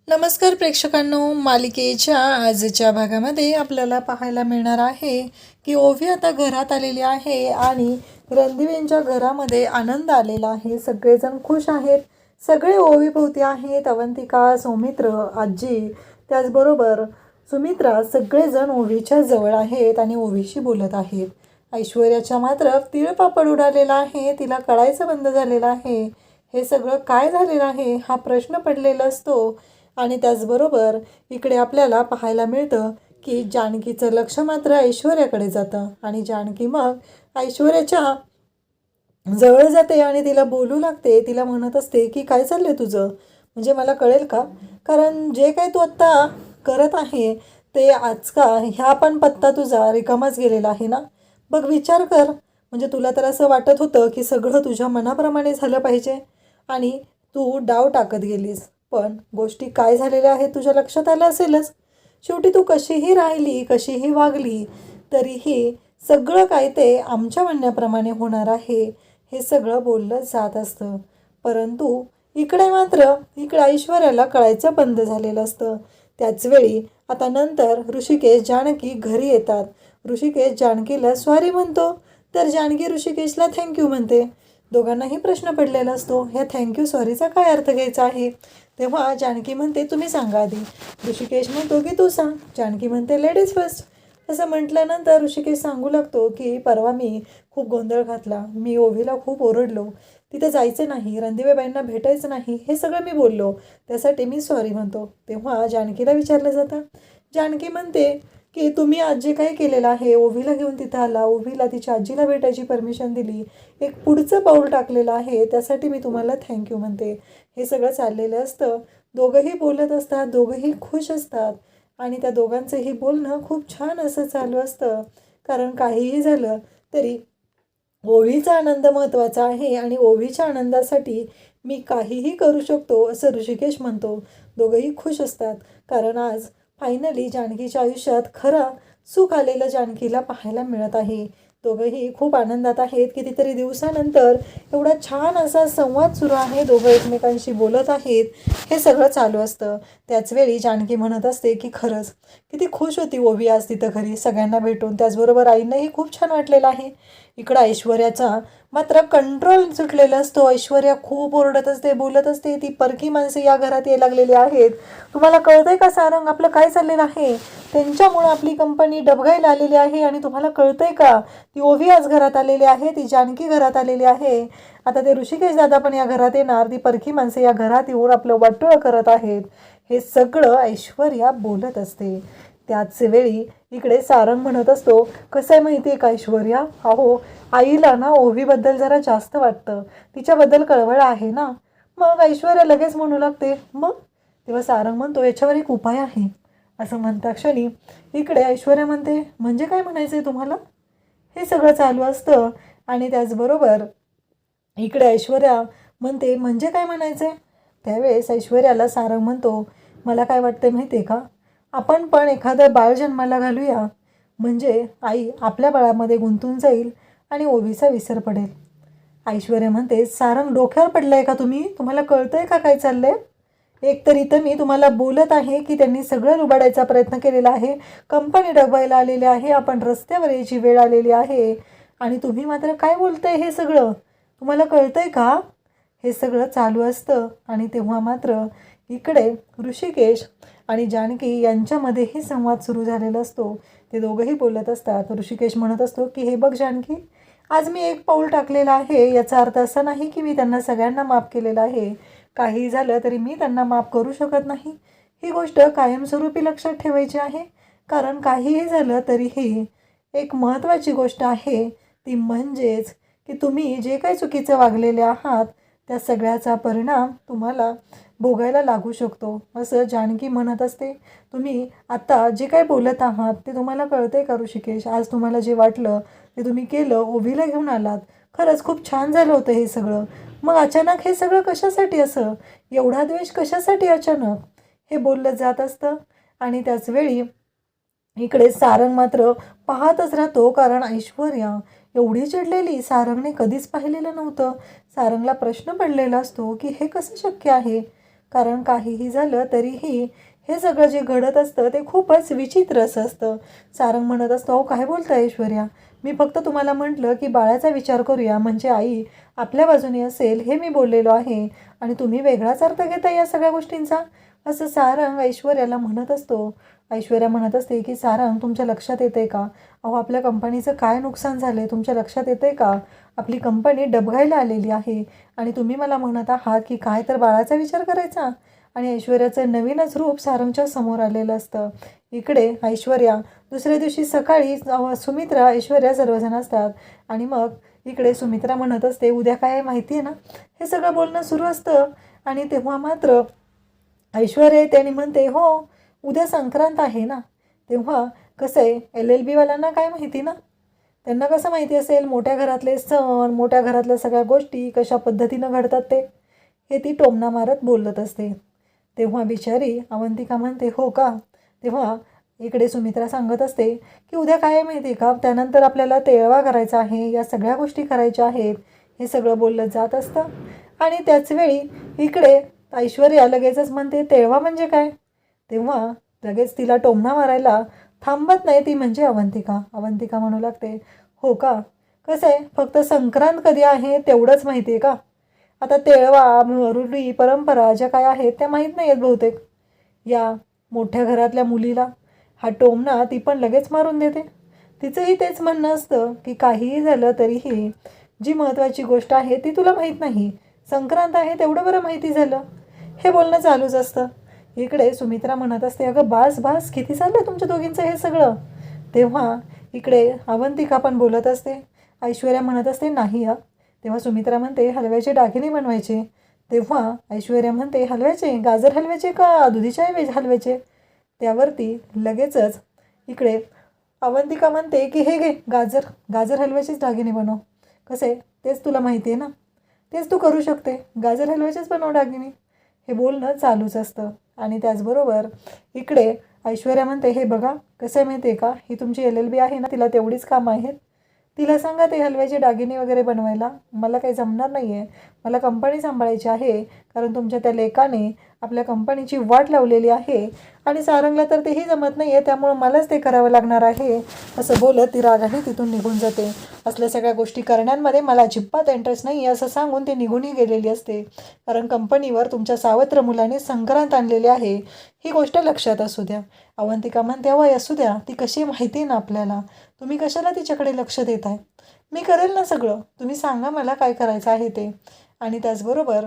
नमस्कार प्रेक्षकांनो, मालिकेच्या आजच्या भागामध्ये आपल्याला पाहायला मिळणार आहे की ओवी आता घरात आलेली आहे आणि रणदिवेंच्या घरामध्ये आनंद आलेला आहे. सगळेजण खुश आहेत. सगळे ओवीभोवती आहेत. अवंतिका, सौमित्र, आजी, त्याचबरोबर सुमित्रा सगळेजण ओवीच्या जवळ आहेत आणि ओवीशी बोलत आहेत. ऐश्वर्याच्या मात्र तिळपापड उडालेला आहे. तिला कळायचं बंद झालेलं आहे. हे सगळं काय झालेलं आहे हा प्रश्न पडलेला असतो. आणि त्याचबरोबर इकडे आपल्याला पाहायला मिळतं की जानकीचं लक्ष मात्र ऐश्वर्याकडे जातं आणि जानकी मग ऐश्वर्याच्या जवळ जाते आणि तिला बोलू लागते. तिला म्हणत असते की काय चाललंय तुझं, म्हणजे मला कळेल का, कारण जे काही तू आत्ता करत आहे ते आज का ह्या पण पत्ता तुझा रिकामाच गेलेला आहे ना. बघ विचार कर, म्हणजे तुला तर असं वाटत होतं की सगळं तुझ्या मनाप्रमाणे झालं पाहिजे आणि तू डाव टाकत गेलीस. पण गोष्टी काय झालेल्या आहेत तुझ्या लक्षात आलं असेलच. शेवटी तू कशीही राहिली, कशीही वागली तरीही सगळं काय ते आमच्या म्हणण्याप्रमाणे होणार आहे हे सगळं बोललं जात असतं. परंतु इकडे ऐश्वर्याला कळायचं बंद झालेलं असतं. त्याचवेळी आता नंतर ऋषिकेश जानकी घरी येतात. ऋषिकेश जानकीला सॉरी म्हणतो तर जानकी ऋषिकेशला थँक्यू म्हणते. दोघांनाही प्रश्न पडलेला असतो, ह्या थँक्यू सॉरीचा काय अर्थ घ्यायचा आहे. तेव्हा जानकी म्हणते तुम्ही सांगा आधी. ऋषिकेश म्हणतो की तू सांग. जानकी म्हणते लेडीज फर्स्ट. असं म्हटल्यानंतर ऋषिकेश सांगू लागतो की परवा मी खूप गोंधळ घातला, मी ओवीला खूप ओरडलो, तिथे जायचं नाही, रणदिवेबाईंना भेटायचं नाही, हे सगळं मी बोललो, त्यासाठी मी सॉरी म्हणतो. तेव्हा जानकीला विचारलं जातं. जानकी म्हणते की तुम्ही आज जे काही केलेलं आहे, ओवीला घेऊन तिथं आला, ओवीला तिच्या आजीला भेटायची परमिशन दिली, एक पुढचं पाऊल टाकलेलं आहे, त्यासाठी मी तुम्हाला थँक्यू म्हणते. हे सगळं चाललेलं असतं. दोघंही बोलत असतात, दोघंही खुश असतात आणि त्या दोघांचंही बोलणं खूप छान असं चालू असतं. कारण काहीही झालं तरी ओवीचा आनंद महत्त्वाचा आहे आणि ओवीच्या आनंदासाठी मी काहीही करू शकतो असं ऋषिकेश म्हणतो. दोघंही खुश असतात कारण आज फायनली जानकीच्या आयुष्यात खरं सुख आलेलं जानकीला पाहायला मिळत आहे. दोघंही खूप आनंदात आहेत. कितीतरी दिवसानंतर एवढा छान असा संवाद सुरू आहे, दोघं एकमेकांशी बोलत आहेत, हे सगळं चालू असतं. त्याचवेळी जानकी म्हणत असते की खरंच किती खुश होती ओवी आज तिथं घरी सगळ्यांना भेटून. त्याचबरोबर आईंनाही खूप छान वाटलेलं आहे. इकडं ऐश्वर्याचा मात्र कंट्रोल सुटलेला असतो. ऐश्वर्या खूप ओरडत असते, बोलत असते, ती परकी माणसं या घरात यायला लागलेली आहेत. तुम्हाला कळतंय का सारंग आपलं काय चाललेलं आहे, त्यांच्यामुळं आपली कंपनी डबघाईला आलेली आहे आणि तुम्हाला कळतंय का ती ओवी आज घरात आलेली आहे, ती जानकी घरात आलेली आहे, आता ते ऋषिकेश दादा पण या घरात येणार, ती परकी माणसं या घरात येऊन आपलं वाटोळं करत आहेत. हे सगळं ऐश्वर्या बोलत असते. त्याच वेळी इकडे सारंग म्हणत असतो कसं आहे माहिती आहे का ऐश्वर्या, अहो आईला ना ओवीबद्दल जरा जास्त वाटतं, तिच्याबद्दल कळवळ आहे ना. मग ऐश्वर्या लगेच म्हणू लागते मग. तेव्हा सारंग म्हणतो याच्यावर एक उपाय आहे. असं म्हणता क्षणी इकडे ऐश्वर्या म्हणते म्हणजे काय म्हणायचं आहे तुम्हाला. हे सगळं चालू असतं आणि त्याचबरोबर इकडे ऐश्वर्या म्हणते म्हणजे काय म्हणायचं आहे. त्यावेळेस ऐश्वर्याला सारंग म्हणतो मला काय वाटतं माहिती आहे का, आपण पण एखादं बाळ जन्माला घालूया, म्हणजे आई आपल्या बाळामध्ये गुंतून जाईल आणि ओवीचा विसर पडेल. ऐश्वर्या म्हणते सारंग डोक्यावर पडलं आहे का तुम्ही, तुम्हाला कळतं आहे का काय चाललं आहे. एकतर इथं मी तुम्हाला बोलत आहे की त्यांनी सगळं लुबाडायचा प्रयत्न केलेला आहे, कंपनी डबवायला आलेली आहे, आपण रस्त्यावर यायची वेळ आलेली आहे आणि तुम्ही मात्र काय बोलताय, हे सगळं तुम्हाला कळतंय का. हे सगळं चालू असतं आणि तेव्हा मात्र इकडे ऋषिकेश आणि जानकी यांच्यामध्येही संवाद सुरू झालेला असतो. ते दोघंही बोलत असतात. ऋषिकेश म्हणत असतो की हे बघ जानकी, आज मी एक पाऊल टाकलेलं आहे, याचा अर्थ असा नाही की मी त्यांना सगळ्यांना माफ केलेलं आहे. काही झालं तरी मी त्यांना माफ करू शकत नाही. ही गोष्ट कायमस्वरूपी लक्षात ठेवायची आहे. कारण काहीही झालं तरीही एक महत्त्वाची गोष्ट आहे, ती म्हणजेच की तुम्ही जे काही चुकीचं वागलेले आहात त्या सगळ्याचा परिणाम तुम्हाला भोगायला लागू शकतो, असं जानकी म्हणत असते. तुम्ही आता जे काही बोलत आहात ते तुम्हाला कळतंय का ऋषिकेश, आज तुम्हाला जे वाटलं ते तुम्ही केलं, ओवीला घेऊन आलात, खरंच खूप छान झालं होतं हे सगळं. मग अचानक हे सगळं कशासाठी, असं एवढा द्वेष कशासाठी अचानक, हे बोललं जात असतं. आणि त्याचवेळी इकडे सारंग मात्र पाहतच राहतो कारण ऐश्वर्या एवढी चिडलेली सारंगने कधीच पाहिलेलं नव्हतं. सारंगला प्रश्न पडलेला असतो की हे कसं शक्य आहे, कारण काहीही झालं तरीही हे सगळं जे घडत असतं ते खूपच विचित्र असतं. सारंग म्हणत असतो, अहो काय बोलताय ऐश्वर्या, मी फक्त तुम्हाला म्हटलं की बाळाचा विचार करूया, म्हणजे आई आपल्या बाजूने असेल हे मी बोललेलो आहे, आणि तुम्ही वेगळाच अर्थ घेता या सगळ्या गोष्टींचा, असं सारंग ऐश्वर्याला म्हणत असतो. ऐश्वर्या म्हणत असते की सारंग, तुमच्या लक्षात येते का, अहो आपल्या कंपनीचं काय नुकसान झालं आहे तुमच्या लक्षात येते का, आपली कंपनी डबघाईला आलेली आहे आणि तुम्ही मला म्हणत आहात की काय तर बाळाचा विचार करायचा. आणि ऐश्वर्याचं नवीनच रूप सारंगच्या समोर आलेलं असतं. इकडे ऐश्वर्या दुसऱ्या दिवशी सकाळी सुमित्रा, ऐश्वर्या सर्वजण असतात आणि मग इकडे सुमित्रा म्हणत असते, उद्या काय आहे माहिती आहे ना, हे सगळं बोलणं सुरू असतं. आणि तेव्हा मात्र ऐश्वर्या त्याने म्हणते, हो उद्या संक्रांत आहे ना. तेव्हा कसं आहे, LLB वाल्यांना काय माहिती ना, त्यांना कसं माहिती असेल मोठ्या घरातले सण, मोठ्या घरातल्या सगळ्या गोष्टी कशा पद्धतीनं घडतात ते, हे ती टोमणा मारत बोलत असते. तेव्हा बिचारी अवंतिका म्हणते, हो का. तेव्हा इकडे सुमित्रा सांगत असते की उद्या काय आहे माहिती आहे का, त्यानंतर आपल्याला तेळवा करायचा आहे, या सगळ्या गोष्टी करायच्या आहेत, हे सगळं बोललं जात असतं. आणि त्याचवेळी इकडे ऐश्वर्या लगेचच म्हणते, तेळवा म्हणजे काय. तेव्हा लगेच तिला टोमणा मारायला थांबत नाही ती, म्हणजे अवंतिका. अवंतिका म्हणू लागते, हो का, कसं आहे फक्त संक्रांत कधी आहे तेवढंच माहिती आहे का, आता तेळवा, रूढी परंपरा ज्या काय आहेत त्या माहीत नाही आहेत बहुतेक. या मोठ्या घरातल्या मुलीला हा टोमणा ती पण लगेच मारून देते. तिचंही तेच म्हणणं असतं की काहीही झालं तरीही जी महत्त्वाची गोष्ट आहे ती तुला माहीत नाही, संक्रांत आहे तेवढं बरं माहिती झालं, हे बोलणं चालूच असतं. इकडे सुमित्रा म्हणत असते, अगं बास बास, किती चाललं तुमच्या दोघींचं हे सगळं. तेव्हा इकडे अवंतिका पण बोलत असते. ऐश्वर्या म्हणत असते, नाही हा. तेव्हा सुमित्रा म्हणते, हलव्याचे दागिने बनवायचे. तेव्हा ऐश्वर्या म्हणते, हलव्याचे, गाजर हलव्याचे का दुधीच्या हलव्याचे. त्यावरती लगेचच इकडे अवंतिका म्हणते की हे घे, गाजर गाजर हलव्याचेच दागिने बनव. कसे तेच तुला माहिती आहे ना, तेच तू करू शकते, गाजर हलव्याचेच बनव दागिने, हे बोलणं चालूच असतं. आणि त्याचबरोबर इकडे ऐश्वर्या म्हणते, हे बघा कसं आहे माहिती आहे का, ही तुमची LLB आहे ना, तिला तेवढीच कामं आहेत, तिला सांगा ते हलव्याचे दागिने वगैरे बनवायला, मला काही जमणार नाही आहे, मला कंपनी सांभाळायची आहे, कारण तुमच्या त्या लेकाने आपल्या कंपनीची वाट लावलेली आहे आणि सारंगला तर तेही जमत नाही आहे, त्यामुळं मलाच ते करावं लागणार आहे, असं बोलत ती रागाने तिथून निघून जाते. असल्या सगळ्या गोष्टी करण्यामध्ये मला अजिबात इंटरेस्ट नाही आहे असं सांगून ती निघूनही गेलेली असते. कारण कंपनीवर तुमच्या सावत्र मुलाने संक्रांत आणलेली आहे, ही गोष्ट लक्षात असू द्या. अवंतिका म्हणते, वय असू द्या, ती कशी माहिती ना आपल्याला, तुम्ही कशाला तिच्याकडे लक्ष देत आहे, मी करेल ना सगळं, तुम्ही सांगा मला काय करायचं आहे ते. आणि त्याचबरोबर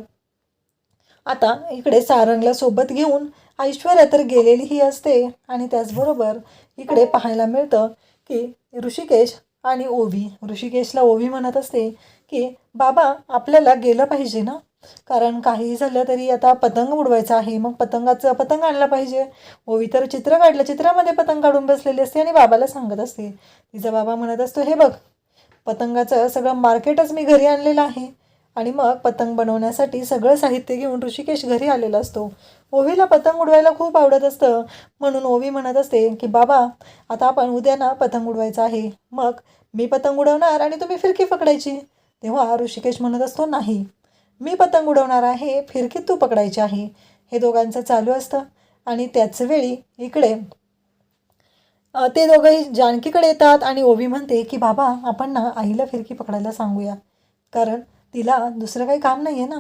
आता इकडे सारंगला सोबत घेऊन ऐश्वर्या तर गेलेलीही असते. आणि त्याचबरोबर इकडे पाहायला मिळतं की ऋषिकेश आणि ओवी, ऋषिकेशला ओवी म्हणत असते की बाबा आपल्याला गेलं पाहिजे ना, कारण काही झालं तरी आता पतंग उडवायचा आहे, मग पतंग आणला पाहिजे. ओवी तर चित्र काढलं, चित्रामध्ये पतंग काढून बसलेली असते आणि बाबाला सांगत असते. तिचा बाबा म्हणत असतो, हे बघ पतंगाचं सगळं मार्केटच मी घरी आणलेलं आहे. आणि मग पतंग बनवण्यासाठी सगळं साहित्य घेऊन ऋषिकेश घरी आलेला असतो. ओवीला पतंग उडवायला खूप आवडत असतं, म्हणून ओवी म्हणत असते की बाबा आता आपण उद्या ना पतंग उडवायचं आहे, मग मी पतंग उडवणार आणि तुम्ही फिरकी पकडायची. तेव्हा ऋषिकेश म्हणत असतो, नाही मी पतंग उडवणार आहे, फिरकीत तू पकडायची आहे. हे दोघांचं चालू असतं. आणि त्याच वेळी इकडे ते दोघंही जानकीकडे येतात आणि ओवी म्हणते की बाबा आपण ना आईला फिरकी पकडायला सांगूया, कारण तिला दुसरं काही काम नाही आहे ना,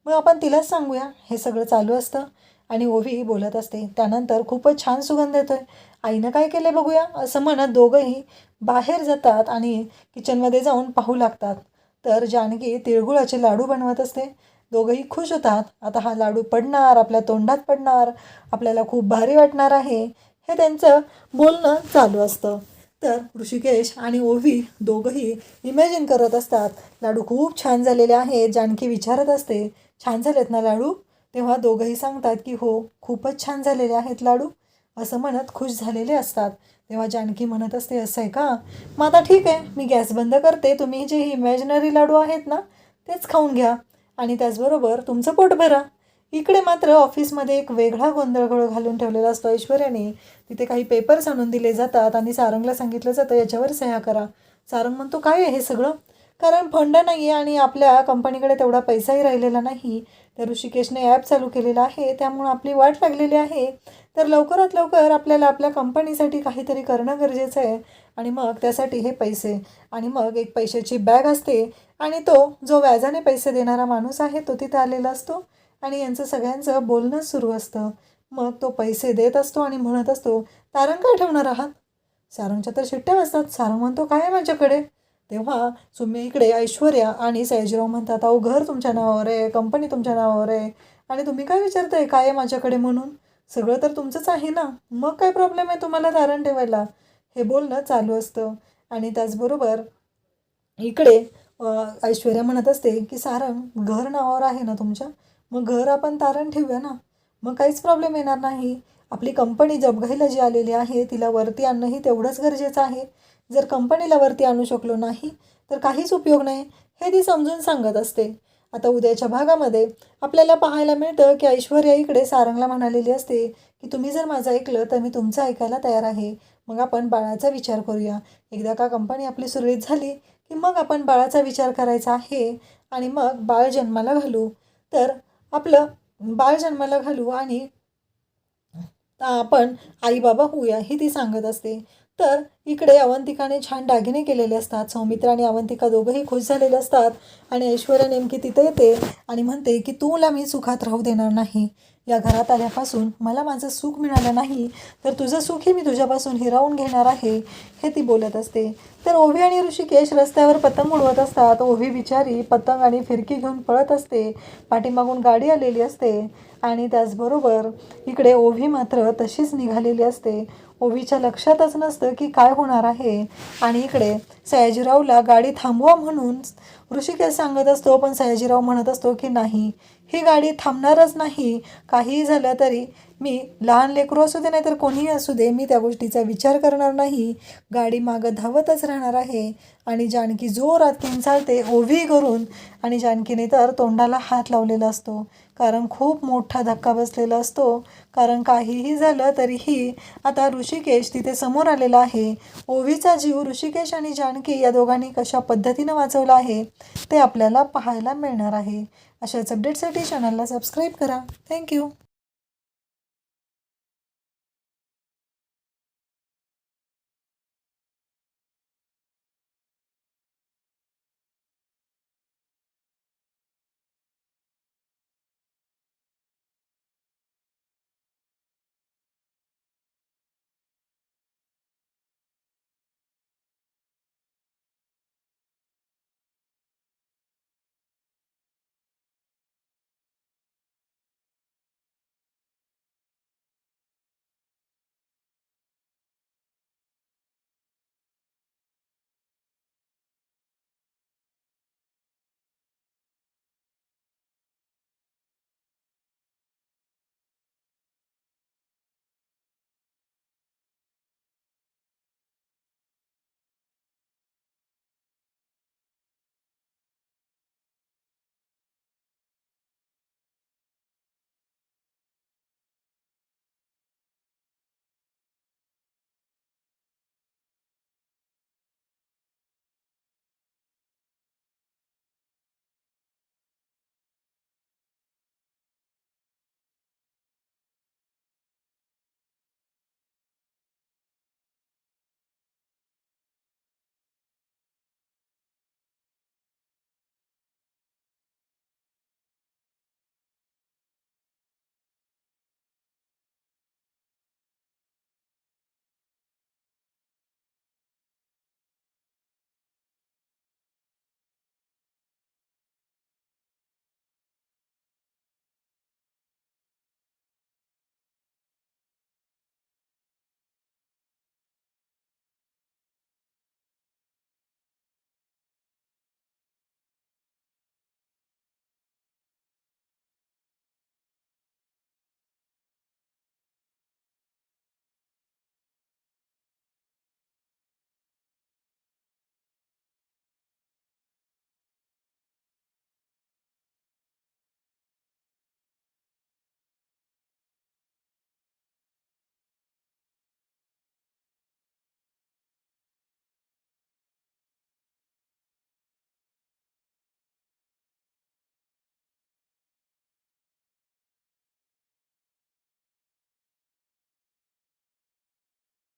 मग आपण तिलाच सांगूया. हे सगळं चालू असतं आणि ओवी बोलत असते. त्यानंतर खूपच छान सुगंध येतोय, आईनं काय केलं बघूया, असं म्हणत दोघंही बाहेर जातात आणि किचनमध्ये जाऊन पाहू लागतात. तर जानकी तिळगुळाचे लाडू बनवत असते. दोघंही खुश होतात, आता हा लाडू पडणार, आपल्या तोंडात पडणार, आपल्याला खूप भारी वाटणार आहे, हे त्यांचं बोलणं चालू असतं. तर ऋषिकेश आणि ओवी दोघंही इमॅजिन करत असतात, लाडू खूप छान झालेले आहेत. जानकी विचारत असते, छान झालेत ना लाडू. तेव्हा दोघंही सांगतात की हो खूपच छान झालेले आहेत लाडू, असं म्हणत खुश झालेले असतात. तेव्हा जानकी म्हणत असते, असं आहे का, मग आता ठीक आहे, मी गॅस बंद करते, तुम्ही जे इमॅजिनरी लाडू आहेत ना तेच खाऊन घ्या आणि त्याचबरोबर तुमचं पोट भरा. इकडे मात्र ऑफिसमध्ये एक वेगळा गोंधळ घालून ठेवलेला असतो ऐश्वर्याने. तिथे काही पेपर्स आणून दिले जातात आणि सारंगला सांगितलं जातं याच्यावर सह्या करा. सारंग म्हणतो, काय आहे हे सगळं, कारण फंड नाही आहे आणि आपल्या कंपनीकडे तेवढा पैसाही राहिलेला नाही. तर ऋषिकेशने ॲप चालू केलेला आहे, त्यामुळे आपली वाट लागलेली आहे. तर लवकरात लवकर आपल्याला आपल्या कंपनीसाठी काहीतरी करणं गरजेचं आहे. आणि मग त्यासाठी हे पैसे आणि मग एक पैशाची बॅग असते आणि तो जो व्याजाने पैसे देणारा माणूस आहे तो तिथे आलेला असतो आणि यांचं सगळ्यांचं बोलणं सुरू असतं. मग तो पैसे देत असतो आणि म्हणत असतो, तारण काय ठेवणार आहात? सारंगच्या तर शिट्ट्या वाजतात. सारंग म्हणतो, काय आहे माझ्याकडे? तेव्हा तुम्ही इकडे ऐश्वर्या आणि सयाजीराव म्हणतात, अहो घर तुमच्या नावावर आहे, कंपनी तुमच्या नावावर आहे आणि तुम्ही काय विचारताय काय आहे माझ्याकडे म्हणून? सगळं तर तुमचंच आहे ना, मग काय प्रॉब्लेम आहे तुम्हाला तारण ठेवायला? हे बोलणं चालू असतं. आणि त्याचबरोबर इकडे ऐश्वर्या म्हणत असते की सारंग घर नावावर आहे ना तुमच्या, मग घर आपण तारण ठेवूया ना, मग काहीच प्रॉब्लेम येणार नाही. आपली कंपनी जपघाईला जी आलेली आहे तिला वरती आणणंही तेवढंच गरजेचं आहे. जर कंपनीला वरती आणू शकलो नाही तर काहीच उपयोग नाही, हे ती समजून सांगत असते. आता उद्याच्या भागामध्ये आपल्याला पाहायला मिळतं की ऐश्वर्या इकडे सारंगला म्हणालेली असते की तुम्ही जर माझं ऐकलं तर मी तुमचं ऐकायला तयार आहे. मग आपण बाळाचा विचार करूया. एकदा का कंपनी आपली सुरळीत झाली की मग आपण बाळाचा विचार करायचा आहे आणि मग बाळ जन्माला घालू. तर आपलं बाळ जन्माला घालू आणि आपण आई बाबा होऊया, ही ती सांगत असते. तर इकडे अवंतिकाने छान दागिने केलेले असतात. सौमित्र आणि अवंतिका दोघंही खुश झालेले असतात आणि ऐश्वर्या नेमकी तिथे येते आणि म्हणते की तुला मी सुखात राहू देणार नाही. या घरात आल्यापासून मला माझं सुख मिळालं नाही, तर तुझं सुखही मी तुझ्यापासून हिरावून घेणार आहे, हे ती बोलत असते. तर ओवी आणि ऋषिकेश रस्त्यावर पतंग उडवत असतात. ओवी बिचारी पतंग आणि फिरकी घेऊन पळत असते. पाठीमागून गाडी आलेली असते आणि त्याचबरोबर इकडे ओवी मात्र तशीच निघालेली असते. ओवीच्या लक्षातच नसतं की काय होणार आहे. आणि इकडे सयाजीरावला गाडी थांबवा म्हणून ऋषिकेश सांगत असतो, पण सयाजीराव म्हणत असतो की नाही, ही गाडी थांबणारच नाही. काहीही झालं तरी मी लहान लेकरू असू दे नाही तर कोणीही असू दे, मी त्या गोष्टीचा विचार करणार नाही. गाडी मागं धावतच राहणार आहे. आणि जानकी जोरात किंचाळते ओवी करून आणि जानकीने तर तोंडाला हात लावलेला असतो, कारण खूप मोठा धक्का बसलेला असतो. कारण काहीही झालं तरीही आता ऋषिकेश तिथे समोर आलेला आहे. ओवीचा जीव ऋषिकेश आणि जानकी या दोघांनी कशा पद्धतीनं वाचवला आहे ते आपल्याला पाहायला मिळणार आहे. अशाच अपडेटसाठी चॅनलला सबस्क्राईब करा. थँक्यू.